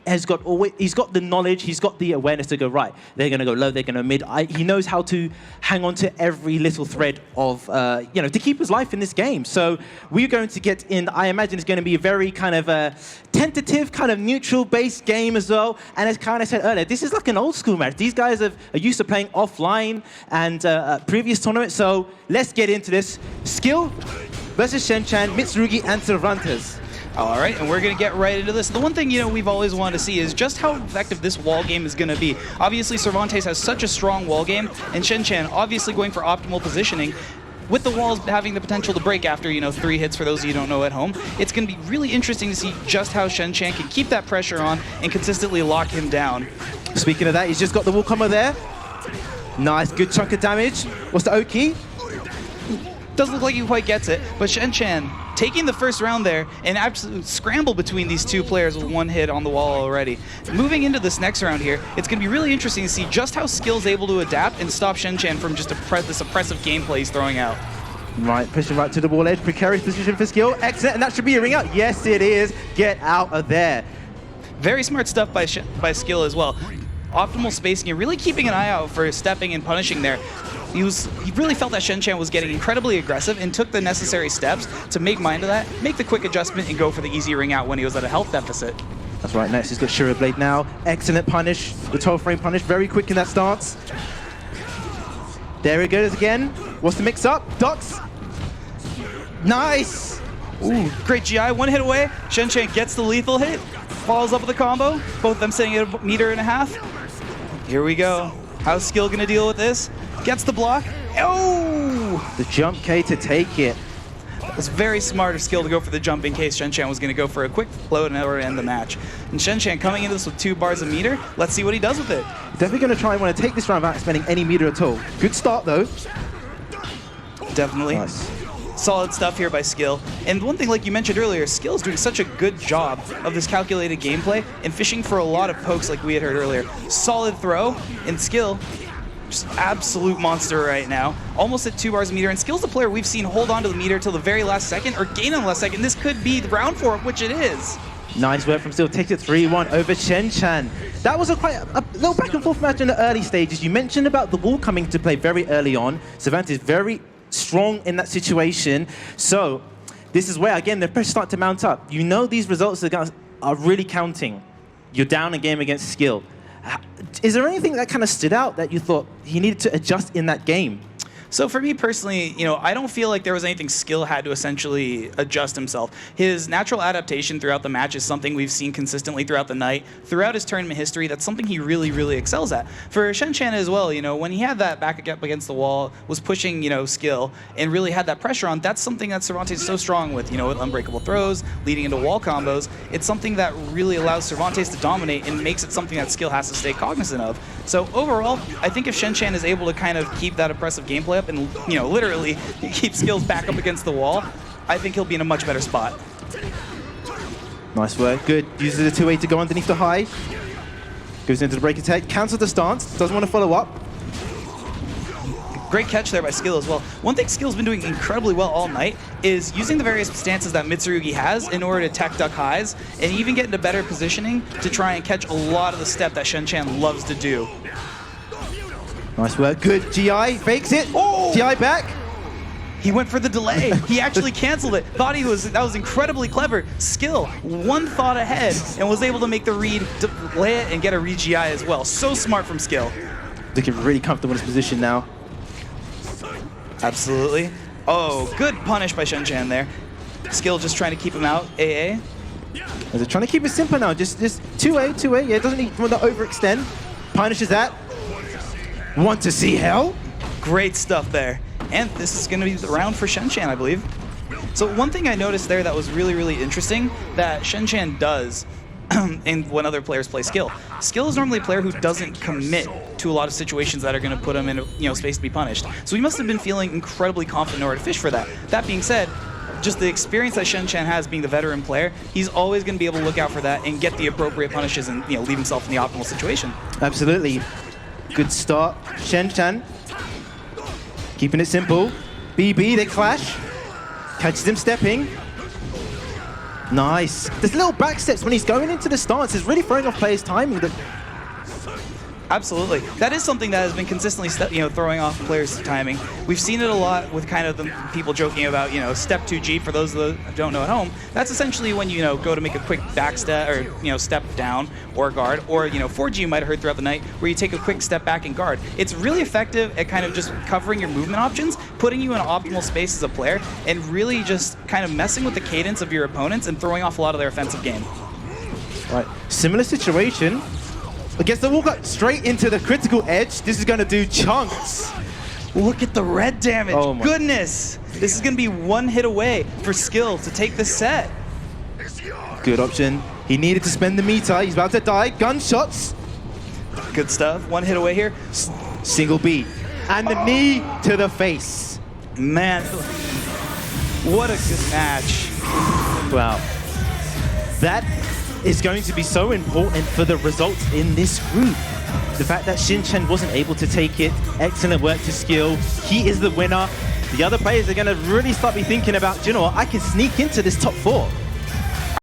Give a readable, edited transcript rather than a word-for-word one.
he's got the knowledge, he's got the awareness to go, right, they're going to go low, they're going to mid. He knows how to hang on to every little thread of, to keep his life in this game. So we're going to get in, I imagine it's going to be a very kind of tentative, kind of neutral-based game as well. And as kind of said earlier, this is like an old school match. These guys are used to playing offline and previous tournaments. So let's get into this. Skyll versus Shen, Mitsurugi, and Cervantes. All right, and we're going to get right into this. The one thing, we've always wanted to see is just how effective this wall game is going to be. Obviously, Cervantes has such a strong wall game, and Shen obviously going for optimal positioning. With the walls having the potential to break after, 3 hits for those of you who don't know at home, it's going to be really interesting to see just how Shen can keep that pressure on and consistently lock him down. Speaking of that, he's just got the wall combo there. Nice, good chunk of damage. What's the Oki? Doesn't look like he quite gets it, but Shen taking the first round there, an absolute scramble between these two players with 1 hit on the wall already. Moving into this next round here, it's going to be really interesting to see just how Skyll's able to adapt and stop Shen from just this oppressive gameplay he's throwing out. Right, pushing right to the wall edge, precarious position for Skyll. Excellent, and that should be a ring out. Yes, it is. Get out of there. Very smart stuff by Skyll as well. Optimal spacing and really keeping an eye out for stepping and punishing there. He really felt that Shen was getting incredibly aggressive and took the necessary steps to make mind of that, make the quick adjustment, and go for the easy ring out when he was at a health deficit. That's right, next he's got Shiro Blade now. Excellent punish, the 12-frame punish, very quick in that stance. There he goes again. What's the mix-up? Ducks. Nice. Ooh, great GI, 1 hit away. Shen gets the lethal hit, follows up with a combo. Both of them sitting at 1.5 meters. Here we go. How's Skyll going to deal with this? Gets the block. Oh! The jump K to take it. It was very smart of Skyll to go for the jump in case Shen was going to go for a quick float in order to end the match. And Shen coming into this with 2 bars a meter. Let's see what he does with it. Definitely going to try and want to take this round without spending any meter at all. Good start, though. Definitely. Nice. Solid stuff here by Skyll. And one thing, like you mentioned earlier, Skyll's doing such a good job of this calculated gameplay and fishing for a lot of pokes like we had heard earlier. Solid throw, and Skyll, just absolute monster right now. Almost at 2 bars a meter, and Skyll's the player we've seen hold on to the meter till the very last second, or gain on the last second. This could be the round for him, which it is. Nice work from Skyll. Takes it 3-1 over Shen. That was quite a little back and forth match in the early stages. You mentioned about the wall coming to play very early on. Cervantes is very strong in that situation. So this is where, again, the pressure starts to mount up. You know these results are really counting. You're down a game against Skyll. Is there anything that kind of stood out that you thought he needed to adjust in that game? So for me personally, I don't feel like there was anything Skyll had to essentially adjust himself. His natural adaptation throughout the match is something we've seen consistently throughout the night. Throughout his tournament history, that's something he really, really excels at. For Shen as well, when he had that back up against the wall, was pushing, Skyll, and really had that pressure on, that's something that Cervantes is so strong with, with unbreakable throws, leading into wall combos. It's something that really allows Cervantes to dominate and makes it something that Skyll has to stay cognizant of. So overall, I think if Shen is able to kind of keep that oppressive gameplay up and, literally keep Skill's back up against the wall, I think he'll be in a much better spot. Nice work, good. Uses the 2A to go underneath the high. Goes into the break attack, cancels the stance, doesn't want to follow up. Great catch there by Skyll as well. One thing Skyll's been doing incredibly well all night is using the various stances that Mitsurugi has in order to tech duck highs and even get into better positioning to try and catch a lot of the step that Shen loves to do. Nice work, good. GI fakes it. Oh! GI back. He went for the delay. He actually canceled it. Thought that was incredibly clever. Skyll, one thought ahead and was able to make the read, delay it, and get a re-GI as well. So smart from Skyll. Looking really comfortable in his position now. Absolutely. Oh, good punish by Shen there. Skyll just trying to keep him out. AA. They're trying to keep it simple now. Just 2A. Yeah, doesn't need to overextend. Punishes that. Want to see hell? Great stuff there. And this is going to be the round for Shen, I believe. So one thing I noticed there that was really, really interesting that Shen does and when other players play Skyll. Skyll is normally a player who doesn't commit to a lot of situations that are going to put him in space to be punished. So he must have been feeling incredibly confident in order to fish for that. That being said, just the experience that Shen has being the veteran player, he's always going to be able to look out for that and get the appropriate punishes and leave himself in the optimal situation. Absolutely. Good start. Shen keeping it simple. BB, they clash. Catches him stepping. Nice. There's little back steps when he's going into the stance. It's really throwing off players' timing. Absolutely. That is something that has been consistently throwing off players' timing. We've seen it a lot with kind of the people joking about, step 2G, for those that don't know at home. That's essentially when you go to make a quick back step or step down or guard, or 4G you might have heard throughout the night where you take a quick step back and guard. It's really effective at kind of just covering your movement options, putting you in optimal space as a player, and really just kind of messing with the cadence of your opponents and throwing off a lot of their offensive game. Right. Similar situation. Against the walk straight into the critical edge. This is going to do chunks. Look at the red damage. Oh my goodness. This is going to be one hit away for Skyll to take the set. Good option. He needed to spend the meter. He's about to die. Gunshots. Good stuff. One hit away here. Single beat. And the knee to the face. Man, what a good match. Wow. That is going to be so important for the results in this group. The fact that Shen wasn't able to take it, excellent work to Skyll. He is the winner. The other players are going to really start be thinking about, do you know what, I can sneak into this top 4.